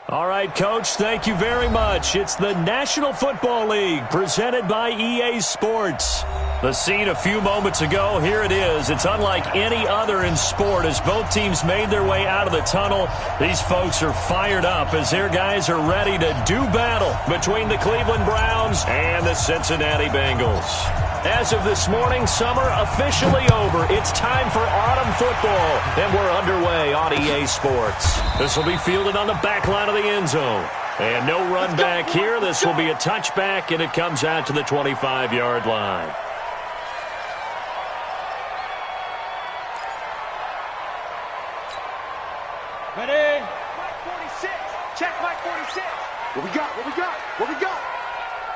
All right, Coach, thank you very much. It's the National Football League presented by EA Sports. The scene a few moments ago, here it is. It's unlike any other in sport as both teams made their way out of the tunnel. These folks are fired up as their guys are ready to do battle between the Cleveland Browns and the Cincinnati Bengals. As of this morning, summer officially over. It's time for autumn football, and we're underway on EA Sports. This will be fielded on the back line of the end zone. And no run back here. This will be a touchback, and it comes out to the 25-yard line. Ready? Mike 46. Check Mike 46. What we got? What we got? What we got?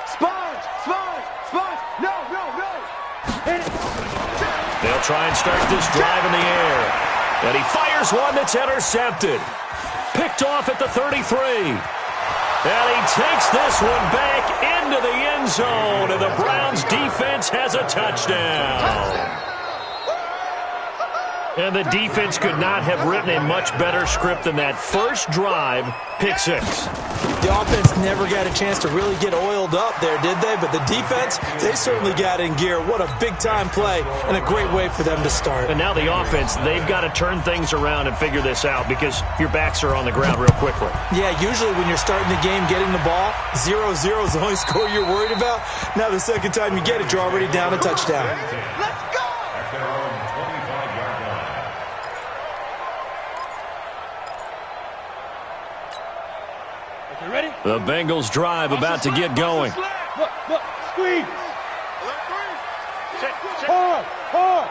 Sponge! Sponge! Sponge! No, no, no! Hit it! They'll try and start this drive in the air. And he fires one that's intercepted. Picked off at the 33. And he takes this one back into the end zone. And the Browns defense has a touchdown. And the defense could not have written a much better script than that. First drive, pick six. The offense never got a chance to really get oiled up there, did they? But the defense, they certainly got in gear. What a big-time play and a great way for them to start. And now the offense, they've got to turn things around and figure this out because your backs are on the ground real quickly. Yeah, usually when you're starting the game, getting the ball, 0-0 is the only score you're worried about. Now the second time you get it, you're already down a touchdown. Let's go! You ready? The Bengals drive about to get going. Look, squeeze. Hard, hard.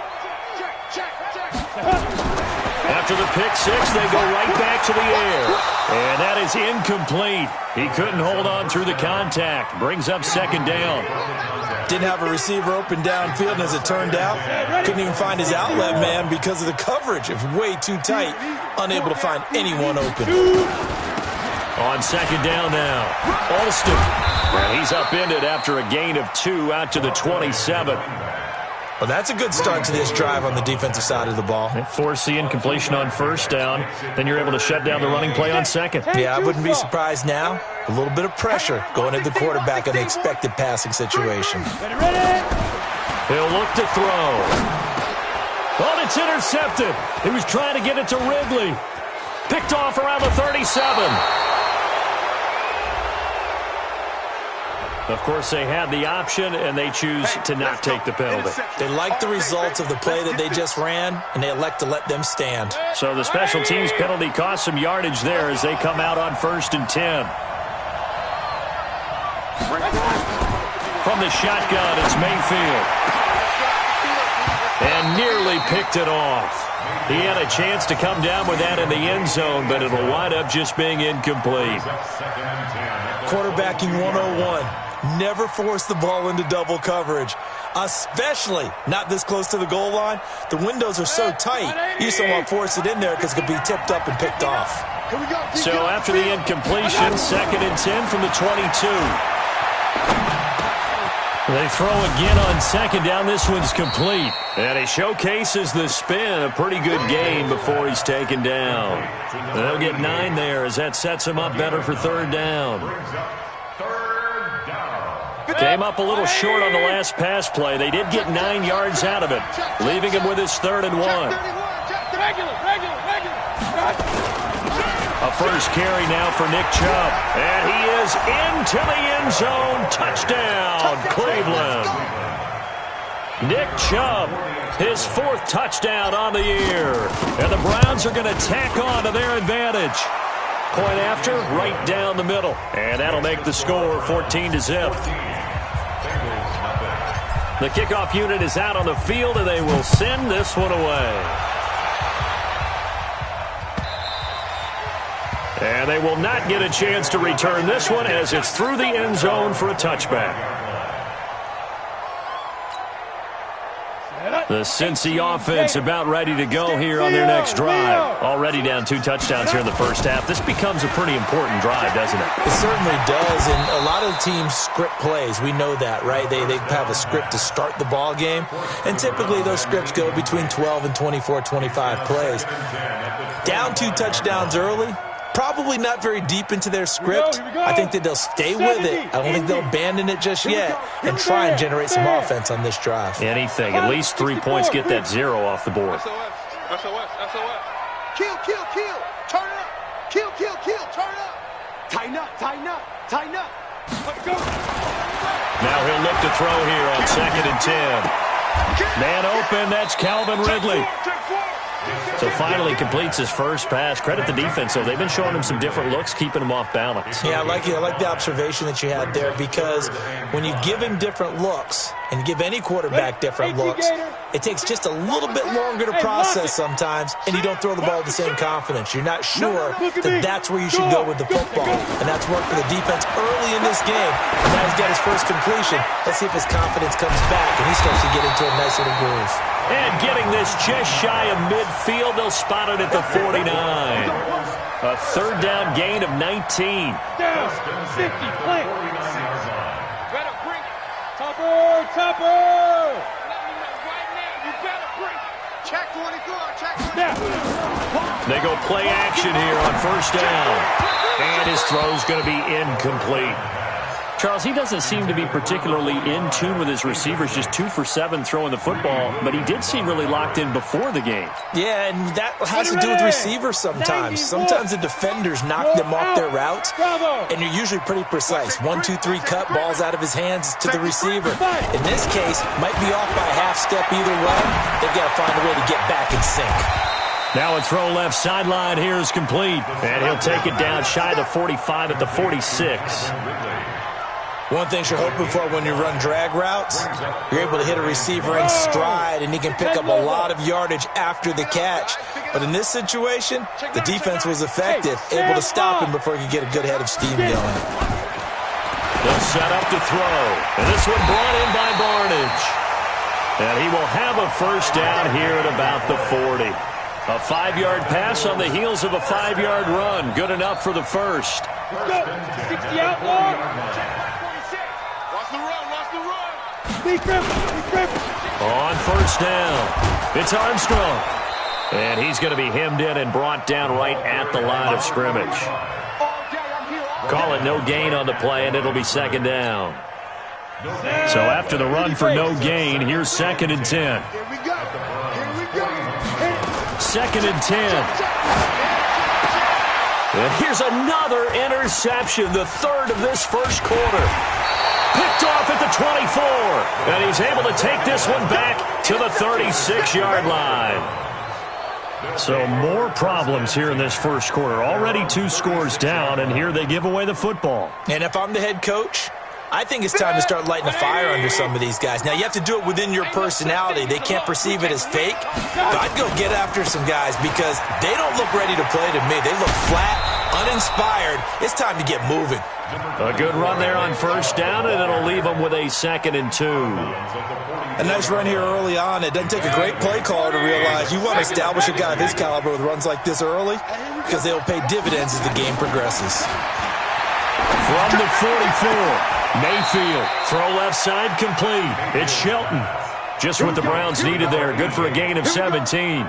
After the pick six, they go right back to the air. And that is incomplete. He couldn't hold on through the contact. Brings up second down. Didn't have a receiver open downfield, and as it turned out, couldn't even find his outlet man because of the coverage. It was way too tight. Unable to find anyone open. On second down now, Alston. And he's upended after a gain of 2 out to the 27. Well, that's a good start to this drive on the defensive side of the ball. Force the incompletion on first down. Then you're able to shut down the running play on second. Yeah, I wouldn't be surprised now. A little bit of pressure going at the quarterback in the expected passing situation. Ready? He'll look to throw. Oh, it's intercepted. He was trying to get it to Ridley. Picked off around the 37. Of course, they had the option, and they choose to not take the penalty. They like the results of the play that they just ran, and they elect to let them stand. So the special teams penalty cost some yardage there as they come out on 1st and 10. From the shotgun, it's Mayfield. And nearly picked it off. He had a chance to come down with that in the end zone, but it'll wind up just being incomplete. Quarterbacking 101. Never force the ball into double coverage, especially not this close to the goal line. The windows are so tight, you just don't want to force it in there because it could be tipped up and picked off. So after the incompletion, 2nd and 10 from the 22. They throw again on second down. This one's complete. And he showcases the spin. A pretty good gain before he's taken down. They'll get 9 there as that sets him up better for 3rd down. Came up a little short on the last pass play. They did get 9 yards out of it, leaving him with his 3rd and 1. A first carry now for Nick Chubb. And he is into the end zone. Touchdown, Cleveland. Nick Chubb, his 4th touchdown on the year. And the Browns are going to tack on to their advantage. Point after, right down the middle. And that'll make the score 14-0. The kickoff unit is out on the field, and they will send this one away. And they will not get a chance to return this one as it's through the end zone for a touchback. The Cincy offense about ready to go here on their next drive. Already down 2 touchdowns here in the first half. This becomes a pretty important drive, doesn't it? It certainly does, and a lot of the teams script plays. We know that, right? They have a script to start the ball game, and typically those scripts go between 12 and 24, 25 plays. Down 2 touchdowns early, Probably not very deep into their script. I think that they'll stay with it. I don't think they'll abandon it just yet and try and generate some offense on this drive. Anything. At least 3 points, get that 0 off the board. SOS. Kill. Turn it up. Kill. Turn it up. Tighten up. Let's go. Now he'll look to throw here on 2nd and 10. Man open, that's Calvin Ridley. So finally completes his first pass. Credit the defense, though. They've been showing him some different looks, keeping him off balance. Yeah, I like it. I like the observation that you had there, because when you give him different looks and give any quarterback different looks, it takes just a little bit longer to process sometimes, and you don't throw the ball with the same confidence. You're not sure that that's where you should go with the football, and that's worked for the defense early in this game. And now he's got his first completion. Let's see if his confidence comes back, and he starts to get into a nice little groove. And getting this just shy of midfield, they'll spot it at the 49. A 3rd down gain of 19. Down, 50, play. Better bring it. Topper. Let me know right now. You better bring it. Check 24. They go play action here on 1st down. And his throw's going to be incomplete. Charles, he doesn't seem to be particularly in tune with his receivers, just 2 for 7 throwing the football, but he did seem really locked in before the game. Yeah, and that has to do with receivers sometimes. Sometimes the defenders knock them off their routes, and you're usually pretty precise. 1, 2, 3 cut, balls out of his hands to the receiver. In this case, might be off by a half step either way. They've got to find a way to get back in sync. Now a throw left sideline here is complete, and he'll take it down shy of the 45 at the 46. One thing you're hoping for when you run drag routes, you're able to hit a receiver in stride, and he can pick up a lot of yardage after the catch. But in this situation, the defense was effective, able to stop him before he could get a good head of steam going. They'll set up to throw, and this one brought in by Barnage. And he will have a 1st down here at about the 40. A 5-yard pass on the heels of a 5-yard run. Good enough for the first. 60 out long. On 1st down, it's Armstrong. And he's going to be hemmed in and brought down right at the line of scrimmage. Call it no gain on the play, and it'll be 2nd down. So after the run for no gain, here's 2nd and 10. 2nd and 10. And here's another interception, the 3rd of this first quarter. Picked off at the 24, and he's able to take this one back to the 36-yard line. So more problems here in this first quarter. Already 2 scores down, and here they give away the football. And if I'm the head coach, I think it's time to start lighting a fire under some of these guys. Now, you have to do it within your personality. They can't perceive it as fake. But I'd go get after some guys because they don't look ready to play to me. They look flat, uninspired. It's time to get moving. A good run there on 1st down, and it'll leave them with a 2nd and 2. A nice run here early on. It doesn't take a great play caller to realize you want to establish a guy of his caliber with runs like this early because they'll pay dividends as the game progresses. From the 44, Mayfield, throw left side complete. It's Shelton. Just what the Browns needed there. Good for a gain of 17.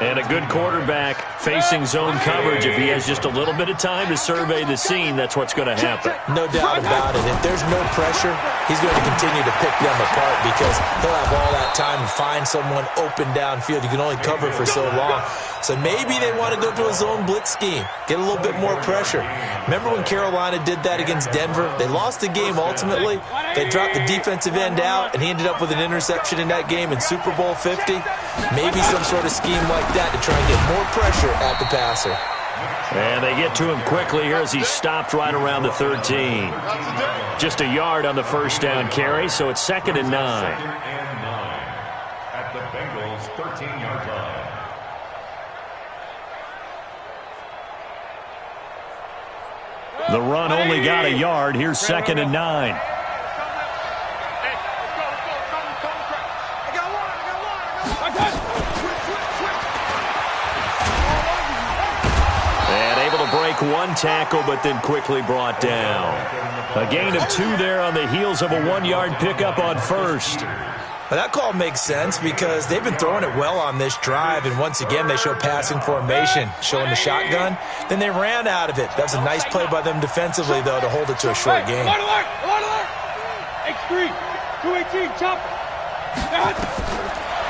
And a good quarterback facing zone coverage. If he has just a little bit of time to survey the scene, that's what's going to happen. No doubt about it. If there's no pressure, he's going to continue to pick them apart because he'll have all that time to find someone open downfield. You can only cover for so long. So maybe they want to go to a zone blitz scheme, get a little bit more pressure. Remember when Carolina did that against Denver? They lost the game ultimately. They dropped the defensive end out, and he ended up with an interception in that game in Super Bowl 50. Maybe some sort of scheme like that to try and get more pressure at the passer. And they get to him quickly here as he stopped right around the 13. Just a yard on the 1st down carry, so it's 2nd and 9. At the Bengals' 13-yard line. The run only got a yard. Here's 2nd and 9. And able to break 1 tackle, but then quickly brought down. A gain of 2 there on the heels of a 1-yard pickup on 1st. Well, that call makes sense because they've been throwing it well on this drive, and once again they show passing formation, showing the shotgun. Then they ran out of it. That's a nice play by them defensively, though, to hold it to a short game. X3, 218, chop.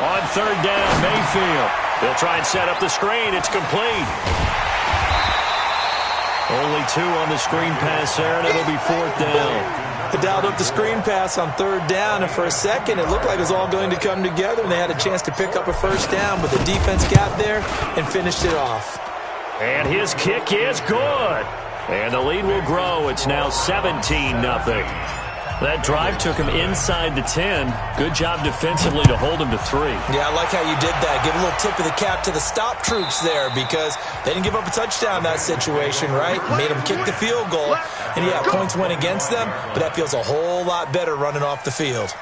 On third down, Mayfield. They'll try and set up the screen. It's complete. Only 2 on the screen pass there, and it'll be 4th down. They dialed up the screen pass on third down, and for a second it looked like it was all going to come together, and they had a chance to pick up a first down, but the defense got there and finished it off. And his kick is good. And the lead will grow. It's now 17-0. That drive took him inside the 10. Good job defensively to hold him to 3. Yeah, I like how you did that. Give a little tip of the cap to the stop troops there because they didn't give up a touchdown in that situation, right? Made them kick the field goal. And, yeah, points went against them, but that feels a whole lot better running off the field.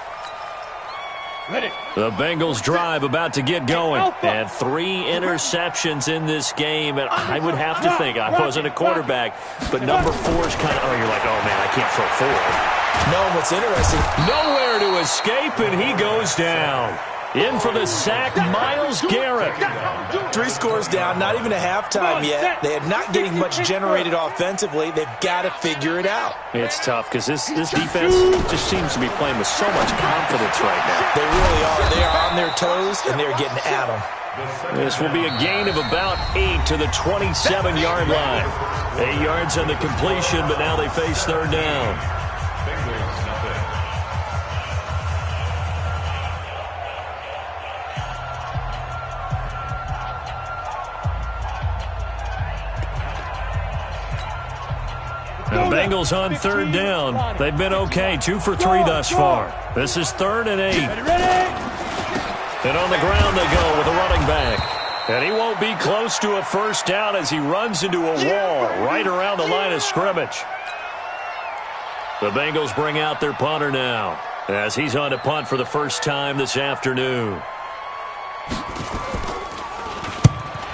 The Bengals drive about to get going. And 3 interceptions in this game. And I would have to think, I wasn't a quarterback, but number 4 is kind of, you're like, oh, man, I can't throw 4. No, what's interesting, nowhere to escape, and he goes down. In for the sack, Myles Garrett. 3 scores down, not even a halftime yet. They are not getting much generated offensively. They've got to figure it out. It's tough because this defense just seems to be playing with so much confidence right now. They really are. They are on their toes, and they're getting at them. This will be a gain of about 8 to the 27-yard line. 8 yards on the completion, but now they face third down. The Bengals on third down. They've been okay, 2 for 3 thus far. This is 3rd and 8. And on the ground they go with a running back. And he won't be close to a first down as he runs into a wall right around the line of scrimmage. The Bengals bring out their punter now as he's on to punt for the first time this afternoon.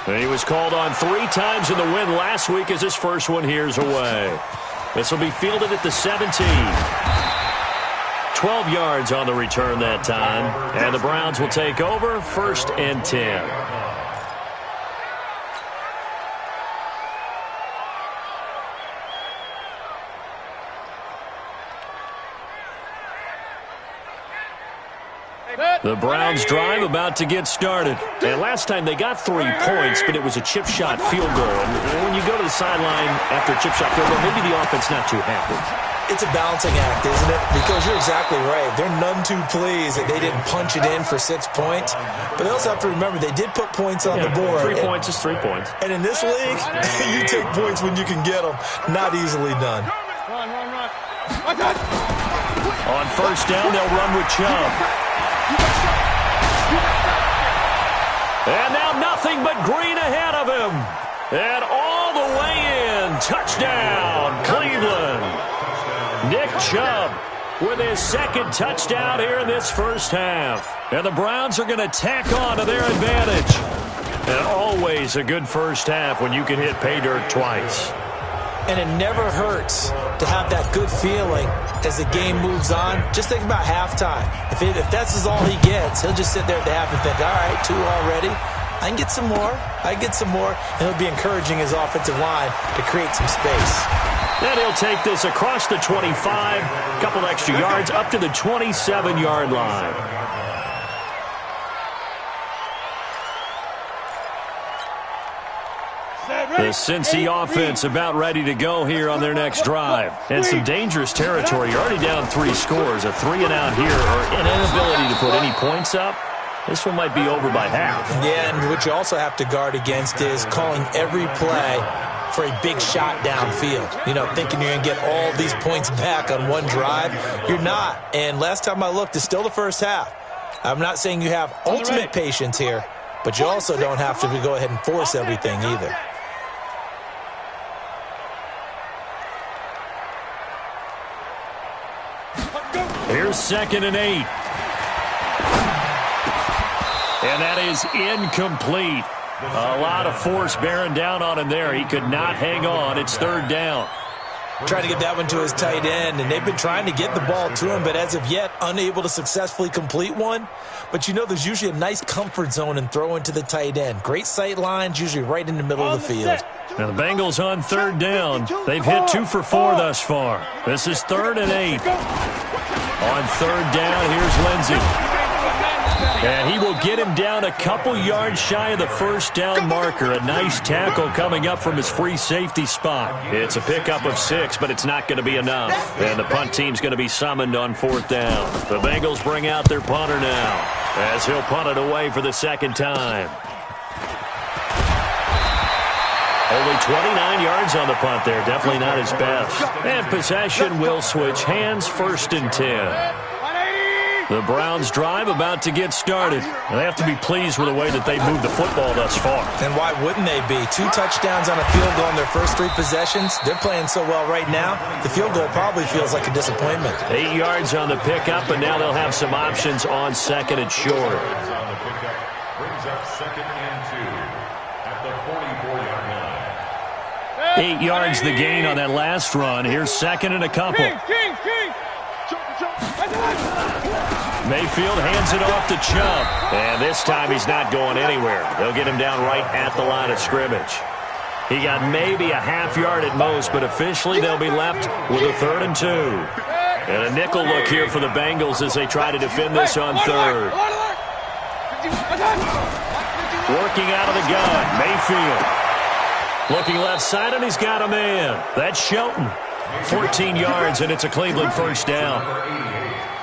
And he was called on 3 times in the win last week as his first one here's away. This will be fielded at the 17. 12 yards on the return that time. And the Browns will take over 1st and 10. The Browns drive about to get started. And last time they got 3 points, but it was a chip shot field goal. And when you go to the sideline after a chip shot field goal, maybe the offense not too happy. It's a balancing act, isn't it? Because you're exactly right. They're none too pleased that they didn't punch it in for 6 points. But they also have to remember they did put points on the board. 3 points is 3 points. And in this league, you take points when you can get them. Not easily done. Run. On first down, they'll run with Chubb. And now nothing but green ahead of him. And all the way in. Touchdown, Cleveland. Nick Chubb with his 2nd touchdown here in this first half. And the Browns are going to tack on to their advantage. And always a good first half when you can hit pay dirt twice. And it never hurts to have that good feeling as the game moves on. Just think about halftime. If that's all he gets, he'll just sit there at the half and think, all right, 2 already. I can get some more. And he'll be encouraging his offensive line to create some space. Then he'll take this across the 25, a couple extra yards, up to the 27-yard line. The Cincy offense about ready to go here on their next drive. And some dangerous territory. You're already down 3 scores. A 3-and-out here or an inability to put any points up. This one might be over by half. Yeah, and what you also have to guard against is calling every play for a big shot downfield. You know, thinking you're going to get all these points back on one drive. You're not. And last time I looked, it's still the first half. I'm not saying you have ultimate patience here, but you also don't have to go ahead and force everything either. Here's 2nd and 8. And that is incomplete. A lot of force bearing down on him there. He could not hang on. It's 3rd down. Trying to get that one to his tight end, and they've been trying to get the ball to him, but as of yet, unable to successfully complete one. But you know, there's usually a nice comfort zone in throwing to the tight end. Great sight lines, usually right in the middle of the field. Now the Bengals on third down. They've hit 2 for 4 thus far. This is 3rd and 8. On third down, here's Lindsey. And he will get him down a couple yards shy of the first down marker. A nice tackle coming up from his free safety spot. It's a pickup of 6, but it's not going to be enough. And the punt team's going to be summoned on 4th down. The Bengals bring out their punter now, as he'll punt it away for the 2nd time. Only 29 yards on the punt there. Definitely not his best. And possession will switch hands, 1st and 10. The Browns drive about to get started. They have to be pleased with the way that they've moved the football thus far. And why wouldn't they be? 2 touchdowns on a field goal in their first 3 possessions. They're playing so well right now, the field goal probably feels like a disappointment. 8 yards on the pickup, and now they'll have some options on 2nd and short. Brings up 2nd and 2 at the 44-yard line. 8 yards the gain on that last run. Here's 2nd and a couple. Mayfield hands it off to Chubb. And this time he's not going anywhere. They'll get him down right at the line of scrimmage. He got maybe a half yard at most, but officially they'll be left with a 3rd and 2. And a nickel look here for the Bengals as they try to defend this on 3rd. Working out of the gun, Mayfield. Looking left side, and he's got a man. That's Shelton. 14 yards, and it's a Cleveland 1st down.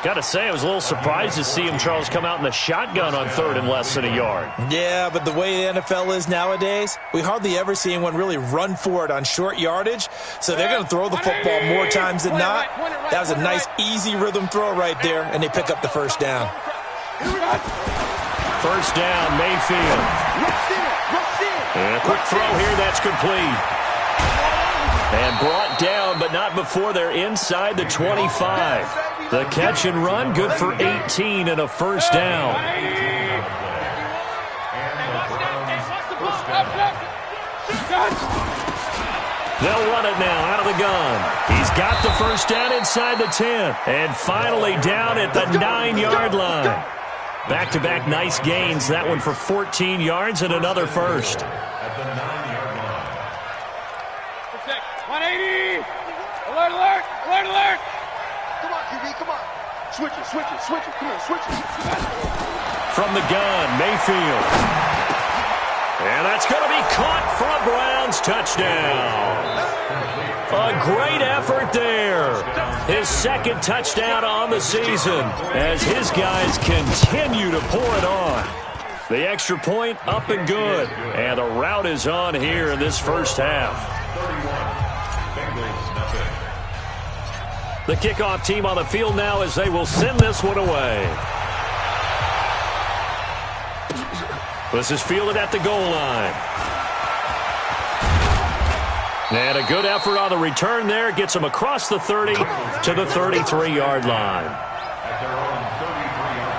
Got to say, I was a little surprised to see him, Charles, come out in the shotgun on 3rd and less than a yard. Yeah, but the way the NFL is nowadays, we hardly ever see anyone really run for it on short yardage. So they're going to throw the football more times than not. That was a nice, easy rhythm throw right there, and they pick up the 1st down. 1st down, Mayfield. And a quick throw here, that's complete. And brought down, but not before they're inside the 25. The catch and run, good for 18 and a 1st down. They'll run it now out of the gun. He's got the 1st down inside the 10. And finally down at the 9-yard line. Back-to-back nice gains. That one for 14 yards and another 1st. At the 9-yard line. 180! Alert, alert! Alert, alert! Come on, QB, come on. Switch it, switch it, switch it. Come on, switch it. From the gun, Mayfield. And that's going to be caught for a Browns touchdown. A great effort there. His 2nd touchdown on the season as his guys continue to pour it on. The extra point up and good. And the route is on here in this first half. The kickoff team on the field now as they will send this one away. This is fielded at the goal line. And a good effort on the return there. Gets them across the 30 to the 33-yard line. At their own 33-yard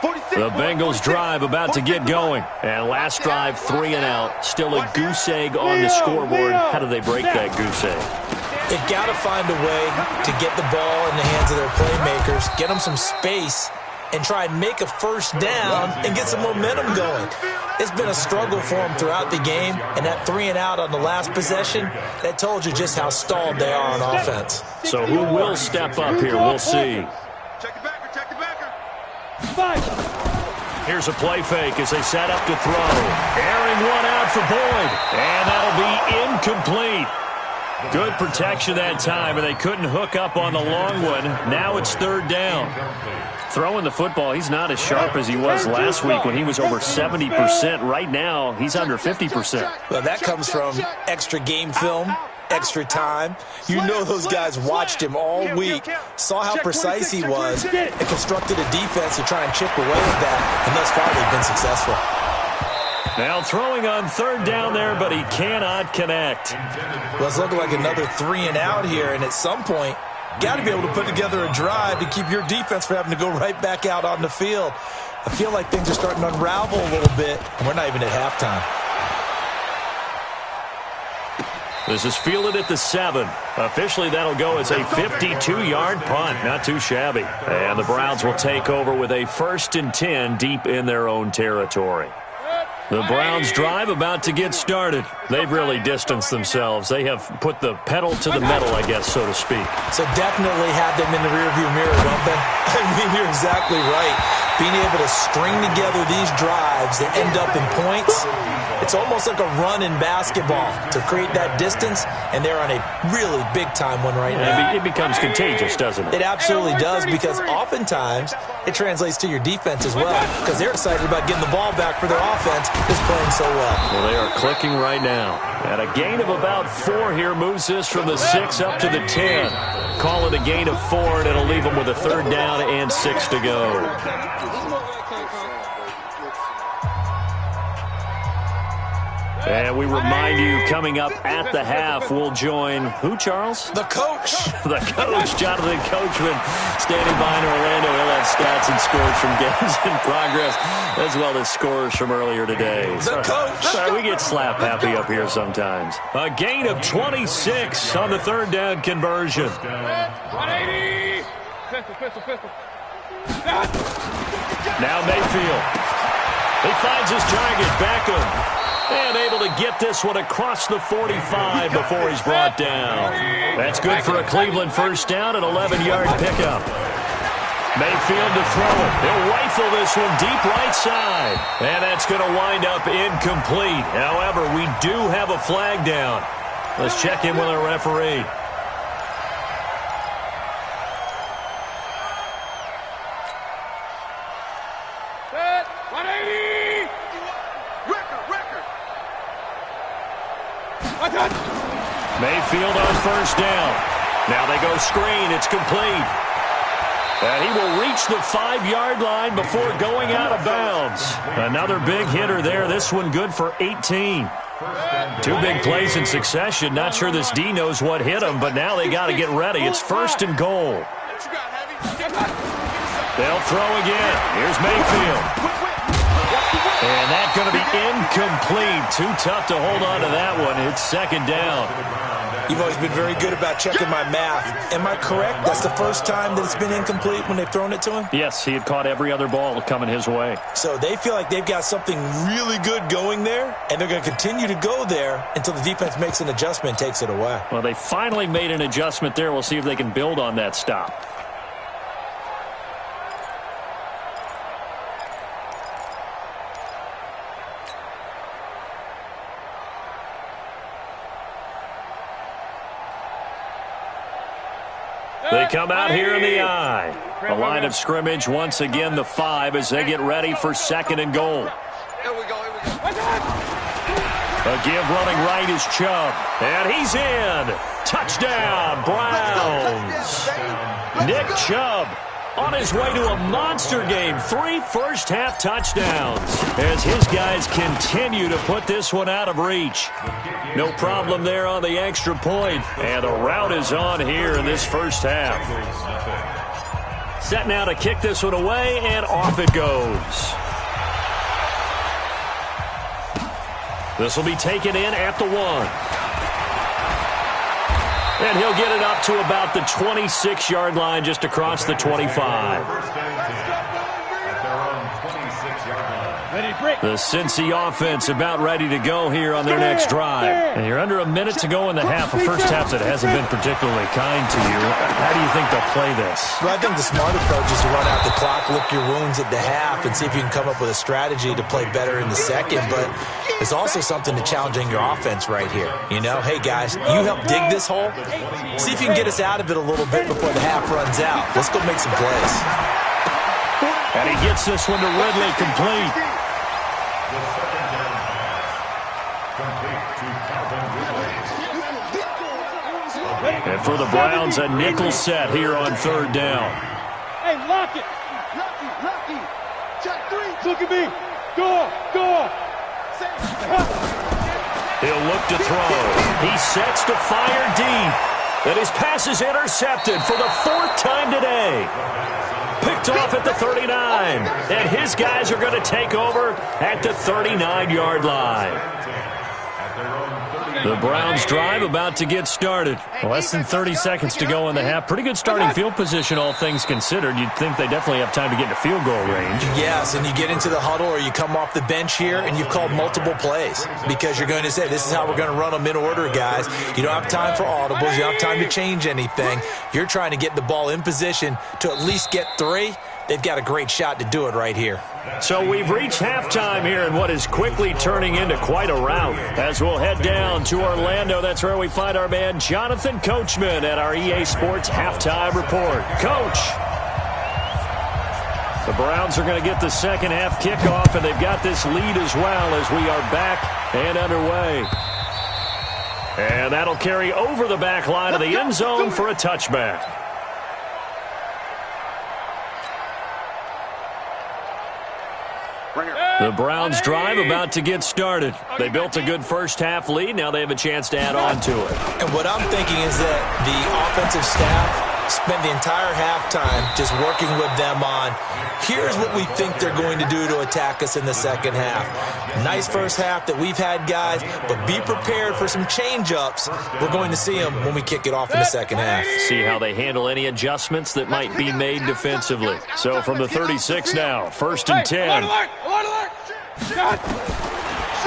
line. The Bengals drive about to get going. And last drive, 3 and out. Still a goose egg on the scoreboard. How do they break that goose egg? They've got to find a way to get the ball in the hands of their playmakers, get them some space, and try and make a 1st down and get some momentum going. It's been a struggle for them throughout the game, and that 3 and out on the last possession, that told you just how stalled they are on offense. So who will step up here? We'll see. Check the backer, check the backer. Here's a play fake as they set up to throw. Airing one out for Boyd, and that'll be incomplete. Good protection that time, and they couldn't hook up on the long one. Now it's 3rd down. Throwing the football, he's not as sharp as he was last week when he was over 70%. Right now, he's under 50%. Well, that comes from extra game film, extra time. You know those guys watched him all week, saw how precise he was, and constructed a defense to try and chip away at that, and thus far they've been successful. Now throwing on 3rd down there, but he cannot connect. Well, it's looking like another 3 and out here, and at some point, got to be able to put together a drive to keep your defense from having to go right back out on the field. I feel like things are starting to unravel a little bit, and we're not even at halftime. This is fielded at the 7. Officially, that'll go as a 52-yard punt. Not too shabby. And the Browns will take over with a 1st and 10 deep in their own territory. The Browns drive about to get started. They've really distanced themselves. They have put the pedal to the metal, I guess, so to speak. So definitely have them in the rearview mirror, don't they? I mean, you're exactly right. Being able to string together these drives that end up in points, it's almost like a run in basketball to create that distance, and they're on a really big-time one right now. It becomes contagious, doesn't it? It absolutely does, because oftentimes it translates to your defense as well, because they're excited about getting the ball back for their offense that's playing so well. Well, they are clicking right now. And a gain of about 4 here moves this from the 6 up to the 10. Call it a gain of 4, and it'll leave them with a 3rd down and 6 to go. And we remind you, coming up at the half, we'll join who, Charles? The coach. The coach, Jonathan Coachman, standing by in Orlando. He'll have stats and scores from games in progress, as well as scores from earlier today. The coach. Sorry, we get slap happy up here sometimes. A gain of 26 on the 3rd down conversion. 180. Pistol. Now Mayfield. He finds his target, Beckham. And able to get this one across the 45 before he's brought down. That's good for a Cleveland 1st down, an 11-yard pickup. Mayfield to throw it. He'll rifle this one deep right side. And that's going to wind up incomplete. However, we do have a flag down. Let's check in with our referee. Set. 180. Record. Mayfield on 1st down. Now they go screen. It's complete. And he will reach the 5-yard line before going out of bounds. Another big hitter there. This one good for 18. 2 big plays in succession. Not sure this D knows what hit him, but now they got to get ready. It's 1st and goal. They'll throw again. Here's Mayfield. And that's going to be incomplete. Too tough to hold on to that one. It's 2nd down. You've always been very good about checking my math. Am I correct? That's the first time that it's been incomplete when they've thrown it to him? Yes, he had caught every other ball coming his way. So they feel like they've got something really good going there, and they're going to continue to go there until the defense makes an adjustment and takes it away. Well, they finally made an adjustment there. We'll see if they can build on that stop. They come out here in the I. The line of scrimmage, once again, the 5 as they get ready for 2nd and goal. Here we go. A give running right is Chubb. And he's in. Touchdown, Browns. Nick Chubb on his way to a monster game. 3 first-half touchdowns as his guys continue to put this one out of reach. No problem there on the extra point. And the route is on here in this 1st half. Set now to kick this one away, and off it goes. This will be taken in at the 1. And he'll get it up to about the 26-yard line, just across the 25. The Cincy offense about ready to go here on their next drive. And you're under a minute to go in the half. A first half that hasn't been particularly kind to you. How do you think they'll play this? Well, I think the smart approach is to run out the clock, lick your wounds at the half, and see if you can come up with a strategy to play better in the 2nd. But there's also something to challenging your offense right here. You know, hey, guys, you help dig this hole. See if you can get us out of it a little bit before the half runs out. Let's go make some plays. And he gets this one to Ridley, complete. And for the Browns, a nickel set here on 3rd down. Hey, lock it. Lucky. Check 3. Look at me. Go. He'll look to throw. He sets to fire deep. And his pass is intercepted for the 4th time today. Picked picked off at the 39. And his guys are going to take over at the 39-yard line. The Browns drive about to get started. Less than 30 seconds to go in the half. Pretty good starting field position, all things considered. You'd think they definitely have time to get into field goal range. Yes, and you get into the huddle or you come off the bench here and you've called multiple plays because you're going to say, this is how we're going to run them in order, guys. You don't have time for audibles. You don't have time to change anything. You're trying to get the ball in position to at least get 3. They've got a great shot to do it right here. So we've reached halftime here in what is quickly turning into quite a rout. As we'll head down to Orlando, that's where we find our man Jonathan Coachman at our EA Sports Halftime Report. Coach! The Browns are going to get the second half kickoff, and they've got this lead as well as we are back and underway. And that'll carry over the back line of the end zone for a touchback. The Browns drive about to get started. They built a good first half lead. Now they have a chance to add on to it. And what I'm thinking is that the offensive staff spent the entire halftime just working with them on, here's what we think they're going to do to attack us in the second half. Nice first half that we've had, guys, but be prepared for some change-ups. We're going to see them when we kick it off in the second half. See how they handle any adjustments that might be made defensively. So from the 36 now, 1st and 10.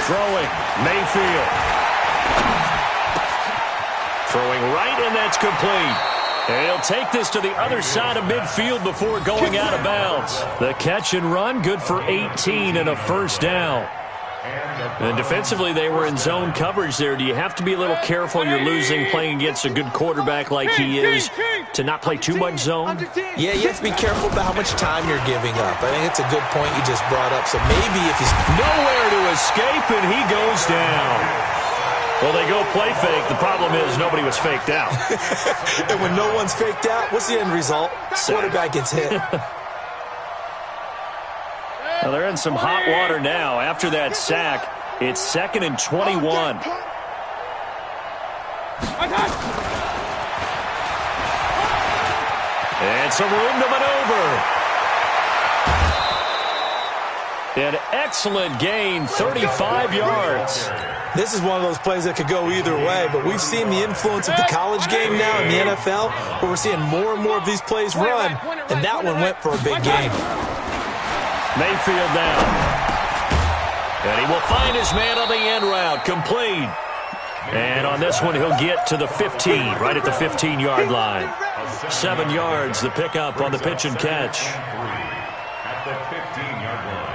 Throwing, Mayfield. Throwing right, and that's complete. And he'll take this to the other side of midfield before going out of bounds. The catch and run, good for 18 and a first down. And defensively, they were in zone coverage there. Do you have to be a little careful? You're losing playing against a good quarterback like he is to not play too much zone? Yeah, you have to be careful about how much time you're giving up. I think it's a good point you just brought up. So maybe if he's nowhere to escape, and he goes down. Well, they go play fake. The problem is nobody was faked out. And when no one's faked out, what's the end result? Quarterback gets hit. Well, they're in some hot water now. After that sack, it's 2nd and 21. And some room to maneuver. An excellent gain, 35 yards. This is one of those plays that could go either way, but we've seen the influence of the college game now in the NFL, where we're seeing more and more of these plays run, and that one went for a big gain. Mayfield down. And he will find his man on the end route, complete. And on this one, he'll get to the 15, right at the 15-yard line. 7 yards, the pickup on the pitch and catch. At the 15-yard line.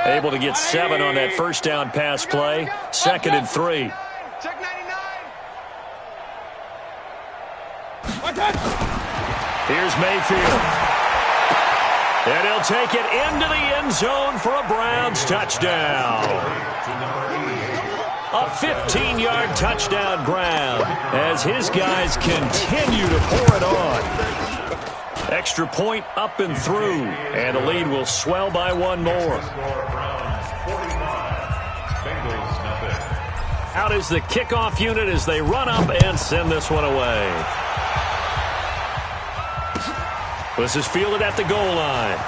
Able to get 7 on that first down pass play. 2nd and 3. Check 99. Here's Mayfield. And he'll take it into the end zone for a Browns touchdown. A 15-yard touchdown Brown as his guys continue to pour it on. Extra point up and through, and the lead will swell by 1 more. Out is the kickoff unit as they run up and send this one away. This is fielded at the goal line.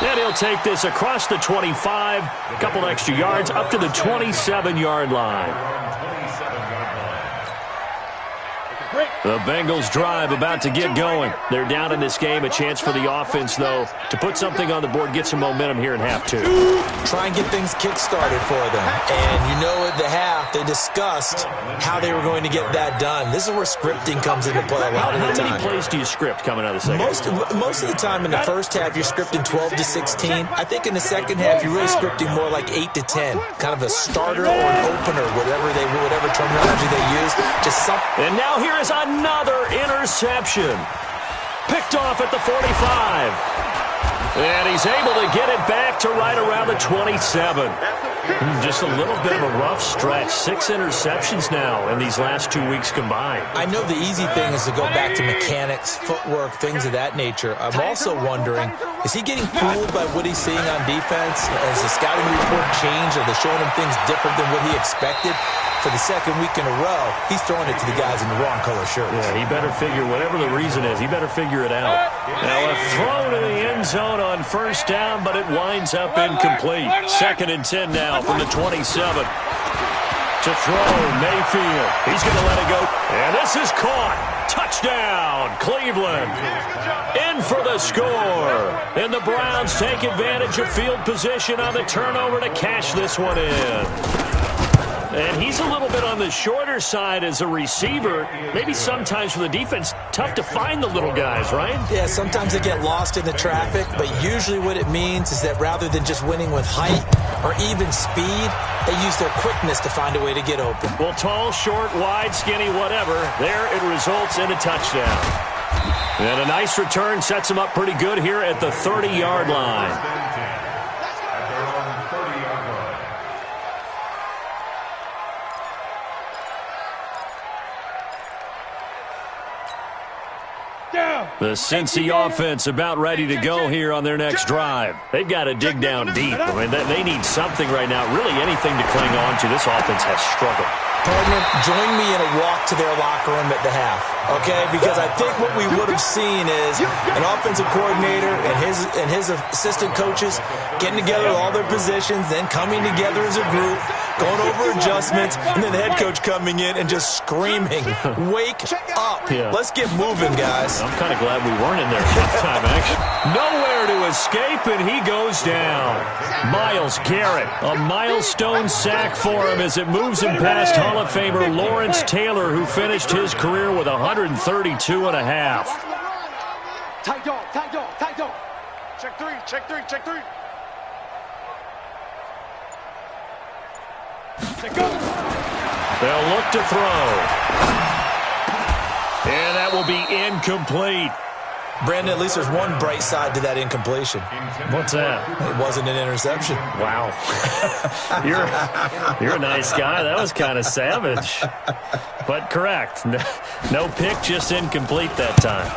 And he'll take this across the 25, a couple extra yards, up to the 27-yard line. The Bengals drive about to get going. They're down in this game. A chance for the offense, though, to put something on the board, get some momentum here in half 2. Try and get things kick-started for them. And you know at the half, they discussed how they were going to get that done. This is where scripting comes into play a lot of the time. How many plays do you script coming out of the second? Most of the time in the first half, you're scripting 12 to 16. I think in the second half, you're really scripting more like 8 to 10. Kind of a starter or an opener, whatever terminology they use. Just something. And now here is another interception. Picked off at the 45. And he's able to get it back to right around the 27. Just a little bit of a rough stretch. 6 interceptions now in these last 2 weeks combined. I know the easy thing is to go back to mechanics, footwork, things of that nature. I'm also wondering, is he getting fooled by what he's seeing on defense? Has the scouting report changed? Are they showing him things different than what he expected? For the second week in a row, he's throwing it to the guys in the wrong color shirts. Yeah, he better figure, whatever the reason is, he better figure it out. Now a throw to the end zone on first down, but it winds up incomplete. 2nd and 10 now from the 27. To throw, Mayfield. He's going to let it go. And this is caught. Touchdown, Cleveland. In for the score. And the Browns take advantage of field position on the turnover to cash this one in. And he's a little bit on the shorter side as a receiver. Maybe sometimes for the defense, tough to find the little guys, right? Yeah, sometimes they get lost in the traffic, but usually what it means is that rather than just winning with height or even speed, they use their quickness to find a way to get open. Well, tall, short, wide, skinny, whatever, there it results in a touchdown. And a nice return sets him up pretty good here at the 30-yard line. The Cincy offense about ready to go here on their next drive. They've got to dig down deep. I mean, they need something right now, really anything to cling on to. This offense has struggled. Partner, join me in a walk to their locker room at the half, okay? Because I think what we would have seen is an offensive coordinator and his assistant coaches getting together with all their positions, then coming together as a group, going over adjustments, and then the head coach coming in and just screaming, wake up. Yeah. Let's get moving, guys. I'm kind of glad we weren't in there at that time, actually. Nowhere to escape, and he goes down. Myles Garrett, a milestone sack for him as it moves him past Hall of Famer Lawrence Taylor, who finished his career with 132 and a half. Tight dog, tight dog, tight dog. Check three, check three, check three. They'll look to throw. And that will be incomplete. Brandon, at least there's one bright side to that incompletion. What's that? It wasn't an interception. Wow. You're a nice guy. That was kind of savage. But correct. No pick, just incomplete that time.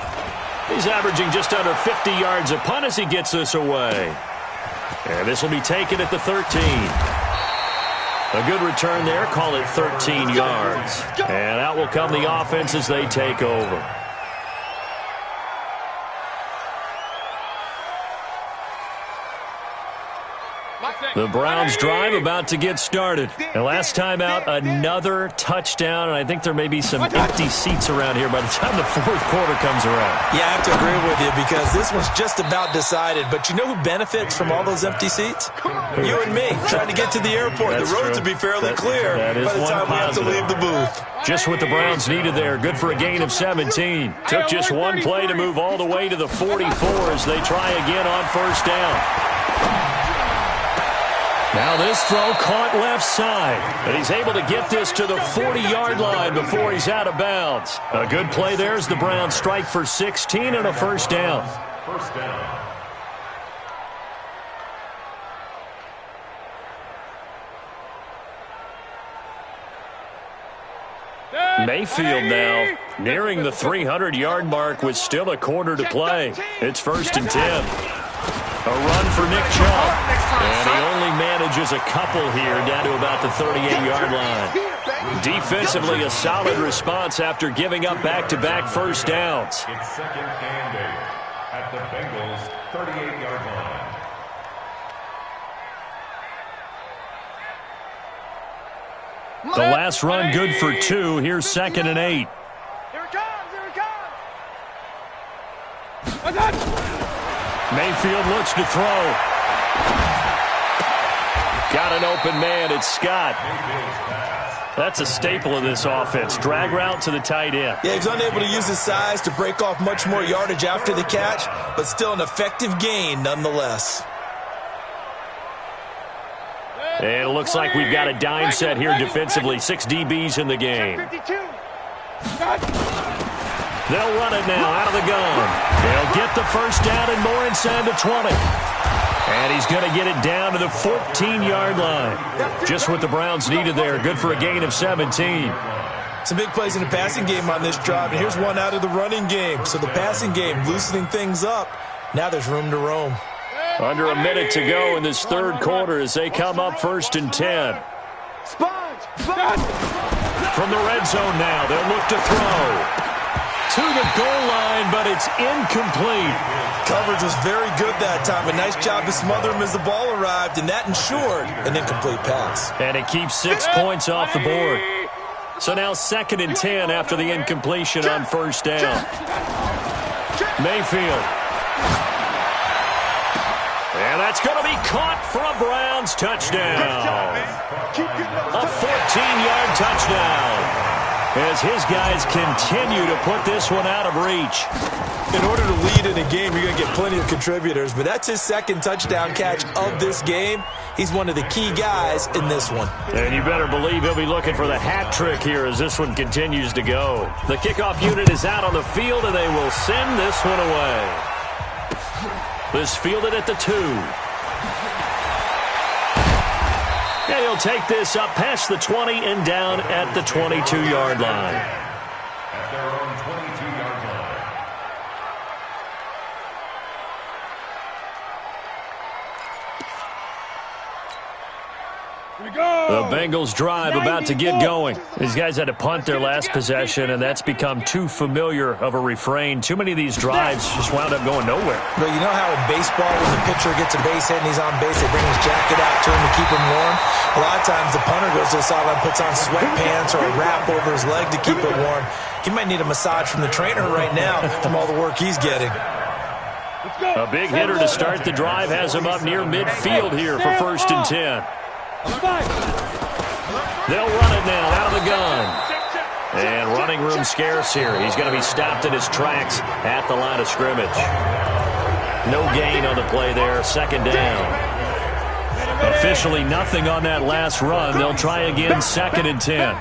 He's averaging just under 50 yards a punt as he gets this away. And this will be taken at the 13. A good return there. Call it 13 yards. And out will come the offense as they take over. The Browns drive about to get started. And last time out, another touchdown. And I think there may be some empty seats around here by the time the fourth quarter comes around. Yeah, I have to agree with you because this one's just about decided. But you know who benefits from all those empty seats? You and me, trying to get to the airport. That's the roads true. will be fairly clear by the time we have to leave the booth. Just what the Browns needed there. Good for a gain of 17. Took just one play to move all the way to the 44 as they try again on first down. Now this throw caught left side, but he's able to get this to the 40-yard line before he's out of bounds. A good play there as the Browns strike for 16 and a first down. First down. Mayfield now nearing the 300-yard mark with still a quarter to play. It's 1st and 10. A run for Nick Chubb. And he only manages a couple here down to about the 38-yard line. Defensively, a solid response after giving up back-to-back first downs. It's 2nd and 8 at the Bengals' 38-yard line. The last run good for 2. Here's 2nd and 8. Here it comes, here it comes. Mayfield looks to throw. Got an open man. It's Scott. That's a staple of this offense. Drag route to the tight end. Yeah, he's unable to use his size to break off much more yardage after the catch, but still an effective gain nonetheless. And it looks like we've got a dime set here defensively. 6 DBs in the game. They'll run it now out of the gun. They'll get the first down and more inside the 20. And he's going to get it down to the 14-yard line. Just what the Browns needed there. Good for a gain of 17. Some big plays in the passing game on this drive, and here's one out of the running game. So the passing game loosening things up. Now there's room to roam. Under a minute to go in this third quarter as they come up 1st and 10. From the red zone now, they'll look to throw. To the goal line, but it's incomplete. Coverage was very good that time. A nice job to smother him as the ball arrived, and that ensured an incomplete pass. And it keeps 6 points off the board. So now 2nd and 10 after the incompletion on 1st down. Mayfield. And that's going to be caught for a Browns touchdown. A 14-yard touchdown. As his guys continue to put this one out of reach. In order to lead in a game, you're going to get plenty of contributors, but that's his 2nd touchdown catch of this game. He's one of the key guys in this one. And you better believe he'll be looking for the hat trick here as this one continues to go. The kickoff unit is out on the field, and they will send this one away. This fielded at the 2. And he'll take this up past the 20 and down at the 22-yard line. At their own 22-yard line. The Bengals drive about to get going. These guys had to punt their last possession, and that's become too familiar of a refrain. Too many of these drives just wound up going nowhere. But you know how in baseball, when the pitcher gets a base hit and he's on base, they bring his jacket out to him to keep him warm? A lot of times the punter goes to the sideline, puts on sweatpants or a wrap over his leg to keep it warm. He might need a massage from the trainer right now from all the work he's getting. A big hitter to start the drive has him up near midfield here for 1st and 10. They'll run it now out of the gun. And running room scarce here. He's going to be stopped in his tracks at the line of scrimmage. No gain on the play there. 2nd down. Officially nothing on that last run. They'll try again 2nd and 10.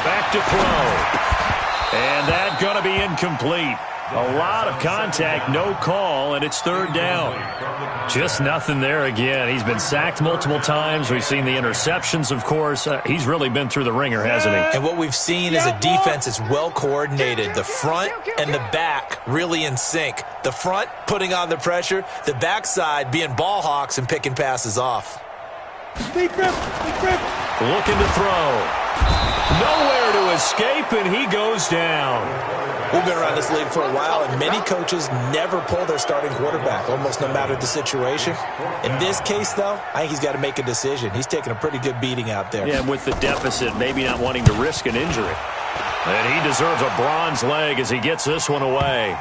Back to throw. And that's going to be incomplete. A lot of contact, no call, and it's 3rd down. Just nothing there again. He's been sacked multiple times. We've seen the interceptions, of course. He's really been through the ringer, hasn't he? And what we've seen is a defense that's well coordinated. The front and the back really in sync. The front putting on the pressure, the backside being ball hawks and picking passes off. Looking to throw. Nowhere to escape, and he goes down. We've been around this league for a while, and many coaches never pull their starting quarterback, almost no matter the situation. In this case, though, I think he's got to make a decision. He's taking a pretty good beating out there. Yeah, and with the deficit, maybe not wanting to risk an injury. And he deserves a bronze leg as he gets this one away.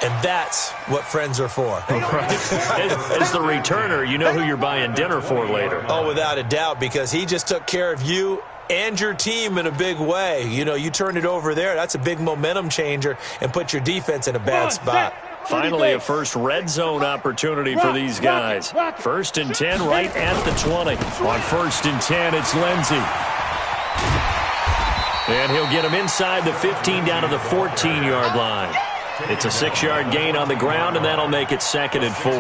And that's what friends are for. Right. As the returner, you know who you're buying dinner for later. Oh, without a doubt, because he just took care of you and your team in a big way. You know, you turn it over there, that's a big momentum changer and put your defense in a bad spot. Finally, a first red zone opportunity for these guys. 1st and 10 right at the 20. On 1st and 10, it's Lindsey. And he'll get him inside the 15 down to the 14-yard line. It's a 6-yard gain on the ground, and that'll make it 2nd and 4.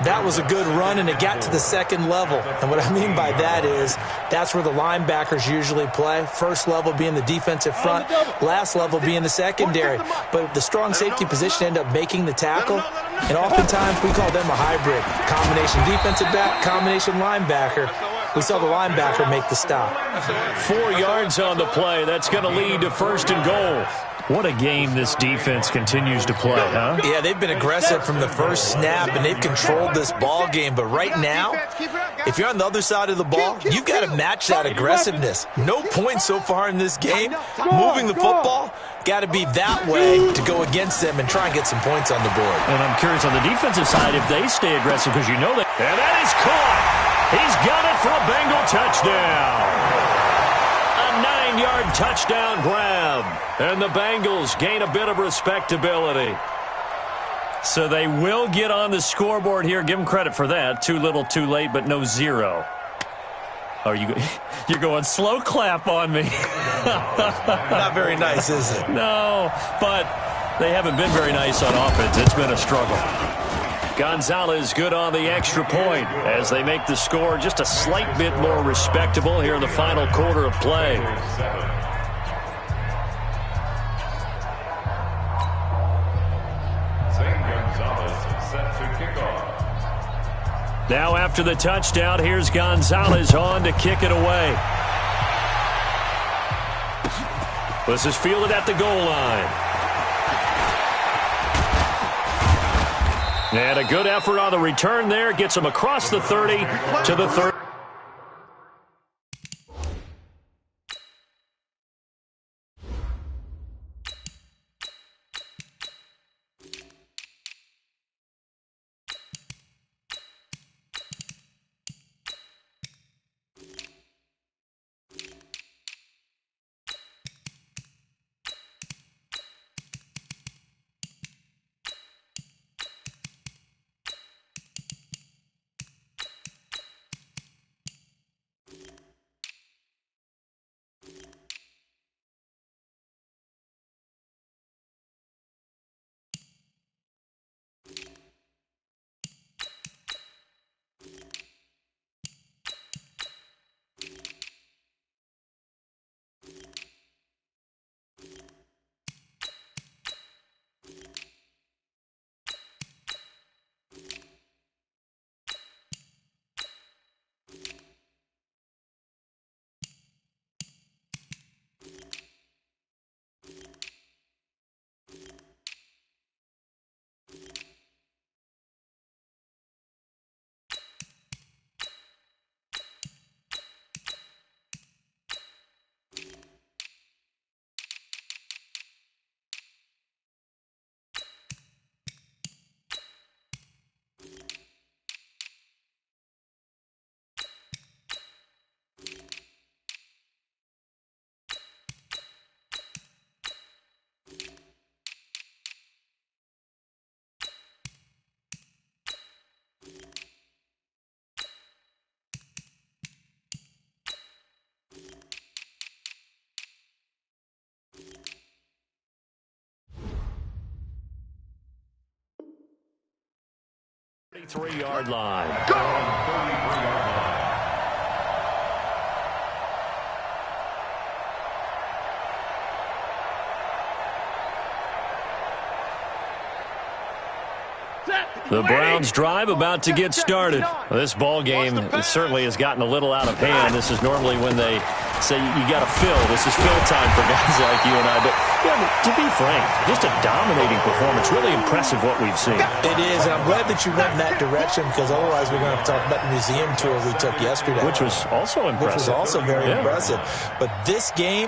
That was a good run, and it got to the 2nd level. And what I mean by that is that's where the linebackers usually play. First level being the defensive front, last level being the secondary. But the strong safety position ended up making the tackle, and oftentimes we call them a hybrid. Combination defensive back, combination linebacker. We saw the linebacker make the stop. 4 yards on the play. That's going to lead to 1st and goal. What a game this defense continues to play, huh? Yeah, they've been aggressive from the first snap, and they've controlled this ball game. But right now, if you're on the other side of the ball, you've got to match that aggressiveness. No points so far in this game. Moving the football, got to be that way to go against them and try and get some points on the board. And I'm curious on the defensive side if they stay aggressive, because you know that. And that is caught. He's got it for a Bengal touchdown. 9-yard touchdown grab. And the Bengals gain a bit of respectability. So they will get on the scoreboard here. Give them credit for that. Too little, too late, but no 0. Are you're going slow clap on me. Not very nice, is it? No, but they haven't been very nice on offense. It's been a struggle. Gonzalez good on the extra point as they make the score just a slight bit more respectable here in the final quarter of play. Now after the touchdown, here's Gonzalez on to kick it away. This is fielded at the goal line. And a good effort on the return there. Gets him across the 30 to the 30. Three-yard line. The Browns drive about to get started. This ball game certainly has gotten a little out of hand. This is normally when they say you got to fill. This is fill time for guys like you and I. But yeah, to be frank, just a dominating performance. Really impressive what we've seen. It is, and I'm glad that you went in that direction because otherwise we're going to have to talk about the museum tour we took yesterday. Which was also impressive. Which was also very impressive. But this game,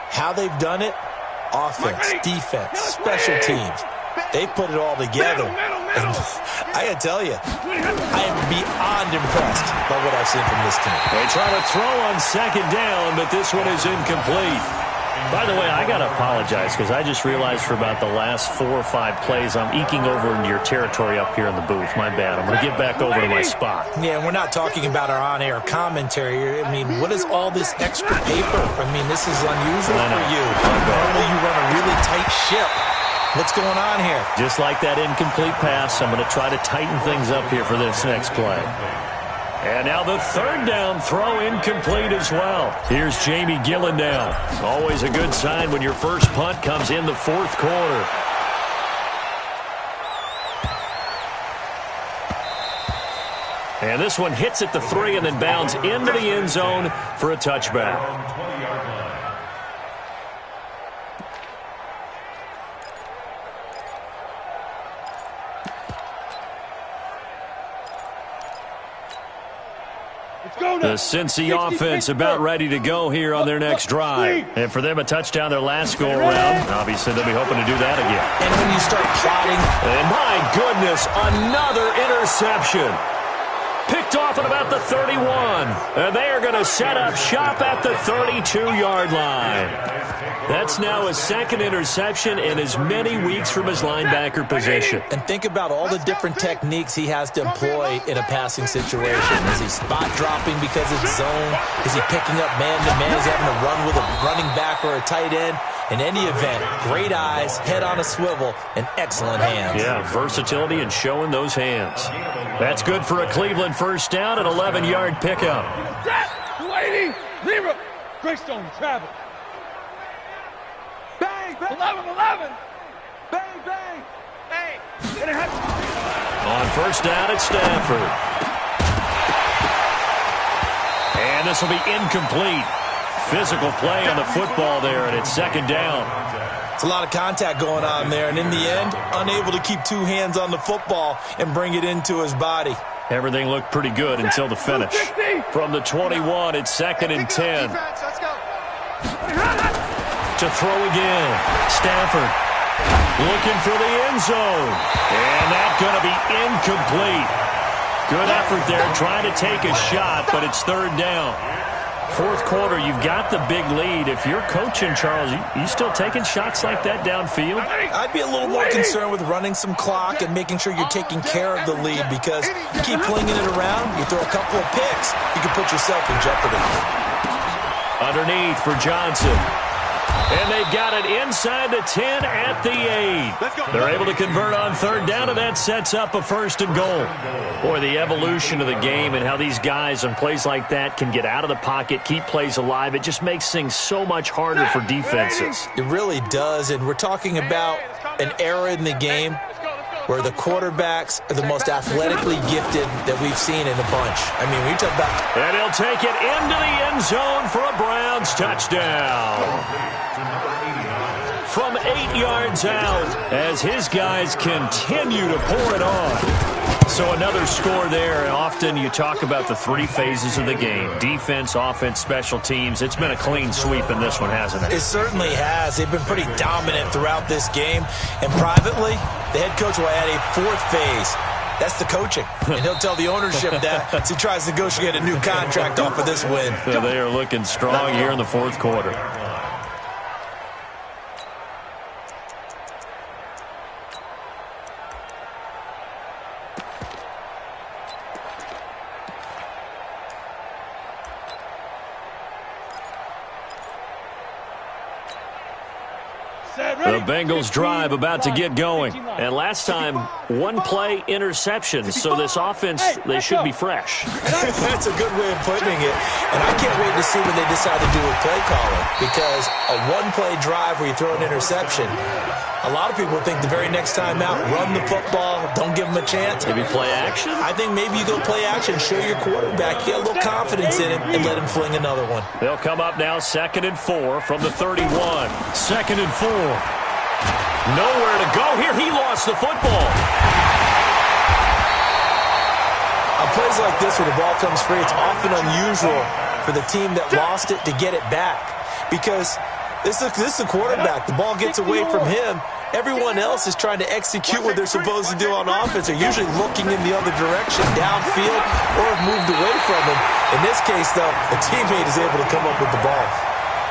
how they've done it, offense, defense, special teams, they put it all together. And I got to tell you, I am beyond impressed by what I've seen from this team. They try to throw on second down, but this one is incomplete. By the way, I got to apologize because I just realized for about the last 4 or 5 plays, I'm eking over into your territory up here in the booth. My bad. I'm going to get back over to my spot. Yeah, we're not talking about our on-air commentary. I mean, what is all this extra paper? I mean, this is unusual for you. Normally you run a really tight ship. What's going on here? Just like that incomplete pass, I'm going to try to tighten things up here for this next play. And now the third down throw incomplete as well. Here's Jamie Gillen down. Always a good sign when your first punt comes in the fourth quarter. And this one hits at the 3 and then bounds into the end zone for a touchback. The Cincy offense about ready to go here on their next drive. And for them, a touchdown their last go-around. Obviously, they'll be hoping to do that again. And when you start plotting. And my goodness, another interception. Picked off at about the 31. And they are going to set up shop at the 32-yard line. That's now his second interception in as many weeks from his linebacker position. And think about all the different techniques he has to employ in a passing situation. Is he spot dropping because it's zone? Is he picking up man-to-man? Is he having to run with a running back or a tight end? In any event, great eyes, head on a swivel, and excellent hands. Yeah, versatility and showing those hands. That's good for a Cleveland first down, an 11-yard pickup. Lady, Libra, Greystone, travel. Bang, bang. 11. Bang, bang. Bang. On first down, it's Stafford. And this will be incomplete. Physical play on the football there, and it's second down. It's a lot of contact going on there, and in the end, unable to keep two hands on the football and bring it into his body. Everything looked pretty good until the finish. From the 21, it's second and 10. To throw again. Stafford looking for the end zone. And that's going to be incomplete. Good effort there trying to take a shot, but it's third down. Fourth quarter, you've got the big lead. If you're coaching, Charles, you still taking shots like that downfield? I'd be a little more concerned with running some clock and making sure you're taking care of the lead, because you keep flinging it around, you throw a couple of picks, you can put yourself in jeopardy. Underneath for Johnson. And they've got it inside the 10 at the 8. They're able to convert on third down, and that sets up a first and goal. Boy, the evolution of the game and how these guys on plays like that can get out of the pocket, keep plays alive, it just makes things so much harder for defenses. It really does, and we're talking about an era in the game where the quarterbacks are the most athletically gifted that we've seen in a bunch. I mean, when you talk about... And he'll take it into the end zone for a Browns touchdown. From 8 yards out as his guys continue to pour it on. So another score there, and often you talk about the three phases of the game. Defense, offense, special teams. It's been a clean sweep in this one, hasn't it? It certainly has. They've been pretty dominant throughout this game. And privately, the head coach will add a fourth phase. That's the coaching. And he'll tell the ownership that as he tries to negotiate a new contract off of this win. So they are looking strong here in the fourth quarter. The Bengals drive about to get going. And last time, one play interception. So this offense, they should be fresh. That's a good way of putting it. And I can't wait to see what they decide to do with play calling. Because a one-play drive where you throw an interception, a lot of people think the very next time out, run the football, don't give them a chance. Maybe play action? I think maybe you go play action, show your quarterback, get a little confidence in him, and let him fling another one. They'll come up now 2nd and 4 from the 31. 2nd and 4. Nowhere to go here. He lost the football. On plays like this where the ball comes free, it's often unusual for the team that lost it to get it back. Because this is the quarterback. The ball gets away from him. Everyone else is trying to execute what they're supposed to do on offense. They're usually looking in the other direction, downfield, or have moved away from him. In this case, though, the teammate is able to come up with the ball.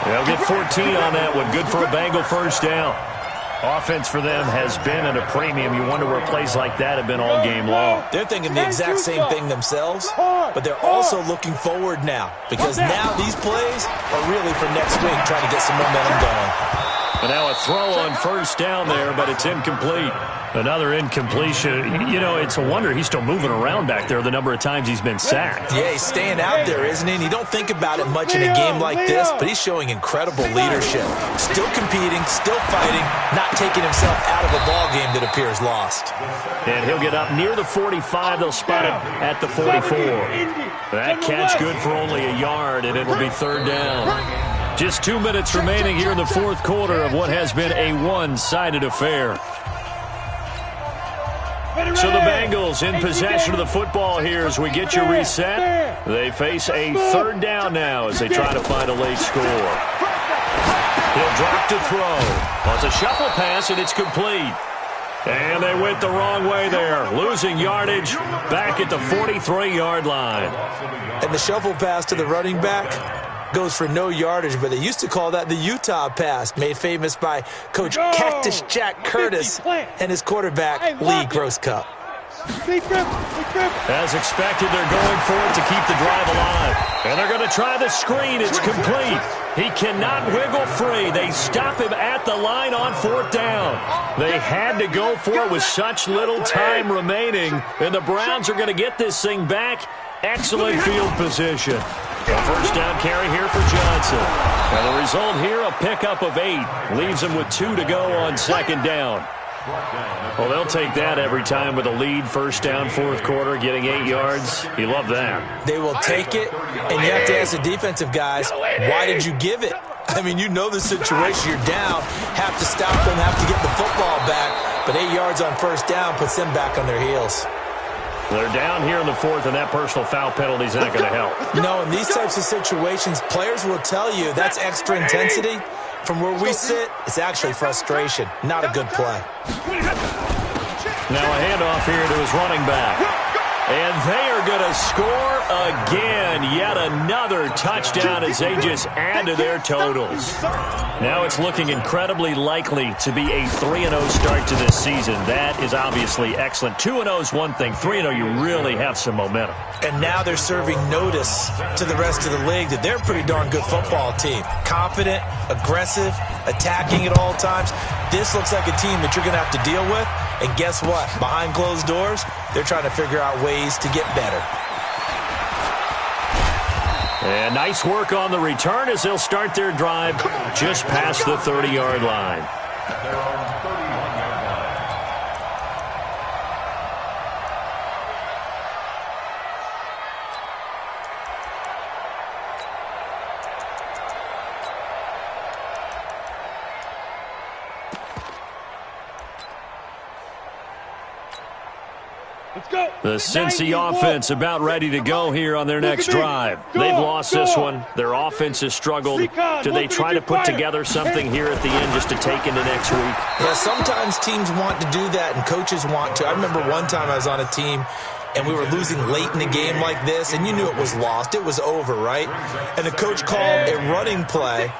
They'll get 14 on that one. Good for a Bengal first down. Offense for them has been at a premium. You wonder where plays like that have been all game long. They're thinking the exact same thing themselves, but they're also looking forward now, because now these plays are really for next week, trying to get some momentum going. And now a throw on first down there, but it's incomplete. Another incompletion. You know, it's a wonder he's still moving around back there the number of times he's been sacked. Yeah, he's staying out there, isn't he? And you don't think about it much in a game like this, but he's showing incredible leadership. Still competing, still fighting, not taking himself out of a ball game that appears lost. And he'll get up near the 45. They'll spot him at the 44. That catch good for only a yard, and it'll be third down. Just 2 minutes remaining here in the fourth quarter of what has been a one-sided affair. So the Bengals in possession of the football here as we get you reset. They face a third down now as they try to find a late score. He'll drop to throw. Well, it's a shuffle pass, and it's complete. And they went the wrong way there, losing yardage back at the 43-yard line. And the shuffle pass to the running back goes for no yardage, but they used to call that the Utah pass, made famous by Coach Cactus Jack Curtis and his quarterback, Lee Grosscup. As expected, they're going for it to keep the drive alive. And they're going to try the screen. It's complete. He cannot wiggle free. They stop him at the line on 4th down. They had to go for it with such little time remaining. And the Browns are going to get this thing back. Excellent field position. A first down carry here for Johnson. And the result here, a pickup of 8. Leaves him with 2 to go on 2nd down. Well, they'll take that every time with a lead, 1st down, 4th quarter, getting 8 yards. You love that. They will take it, and you have to ask the defensive guys, why did you give it? I mean, you know the situation. You're down, have to stop them, have to get the football back, but 8 yards on 1st down puts them back on their heels. They're down here in the 4th, and that personal foul penalty is not going to help. No, in these types of situations, players will tell you that's extra intensity. From where we sit, it's actually frustration, not a good play. Now a handoff here to his running back. And they are going to score again. Yet another touchdown as they just add to their totals. Now it's looking incredibly likely to be a 3-0 start to this season. That is obviously excellent. 2-0 is one thing. 3-0, you really have some momentum. And now they're serving notice to the rest of the league that they're a pretty darn good football team. Confident, aggressive, attacking at all times. This looks like a team that you're going to have to deal with. And guess what? Behind closed doors, they're trying to figure out ways to get better. And nice work on the return as they'll start their drive just past the 30-yard line. The Cincy offense about ready to go here on their next drive. They've lost this one. Their offense has struggled. Do they try to put together something here at the end just to take into next week? Yeah, sometimes teams want to do that and coaches want to. I remember one time I was on a team and we were losing late in a game like this, and you knew it was lost. It was over, right? And the coach called a running play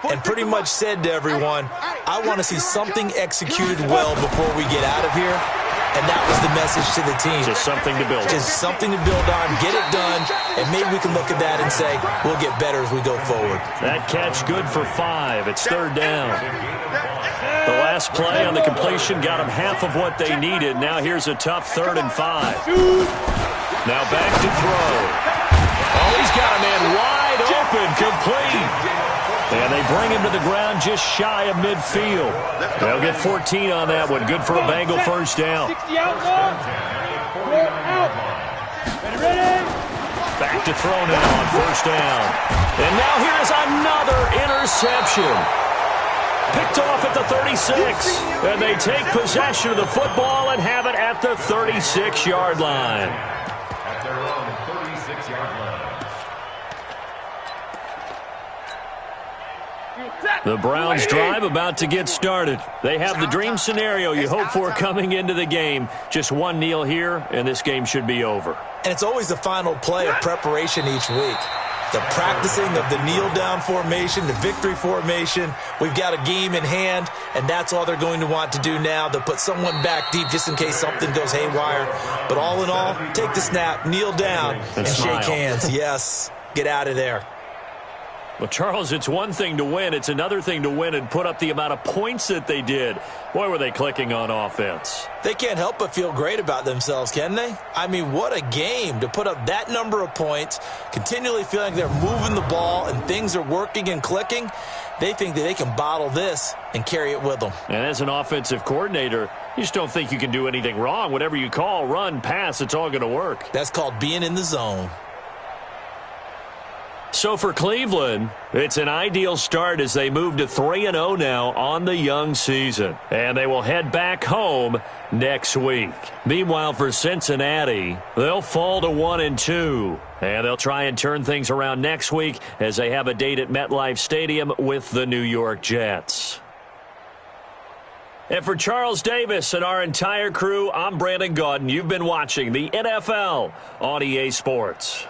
and pretty much said to everyone, I want to see something executed well before we get out of here. And that was the message to the team. Just something to build on. Just something to build on, get it done, and maybe we can look at that and say, we'll get better as we go forward. That catch good for 5. It's 3rd down. The last play on the completion got them half of what they needed. Now here's a tough 3rd and 5. Now back to throw. Oh, he's got a man wide open, complete. And they bring him to the ground just shy of midfield. They'll get 14 on that one. Good for a Bengal 1st down. 60 out, 4 out. Ready? Back to throw now on 1st down. And now here is another interception. Picked off at the 36. And they take possession of the football and have it at the 36-yard line. At their own 36-yard line. The Browns drive about to get started. They have the dream scenario you hope for coming into the game. Just one kneel here, and this game should be over. And it's always the final play of preparation each week. The practicing of the kneel-down formation, the victory formation. We've got a game in hand, and that's all they're going to want to do now. They'll put someone back deep just in case something goes haywire. But all in all, take the snap, kneel down, and shake hands. Yes, get out of there. Well, Charles, it's one thing to win. It's another thing to win and put up the amount of points that they did. Boy, were they clicking on offense. They can't help but feel great about themselves, can they? I mean, what a game to put up that number of points, continually feeling they're moving the ball and things are working and clicking. They think that they can bottle this and carry it with them. And as an offensive coordinator, you just don't think you can do anything wrong. Whatever you call, run, pass, it's all going to work. That's called being in the zone. So for Cleveland, it's an ideal start as they move to 3-0 now on the young season. And they will head back home next week. Meanwhile, for Cincinnati, they'll fall to 1-2. And they'll try and turn things around next week as they have a date at MetLife Stadium with the New York Jets. And for Charles Davis and our entire crew, I'm Brandon Gaudin. You've been watching the NFL on EA Sports.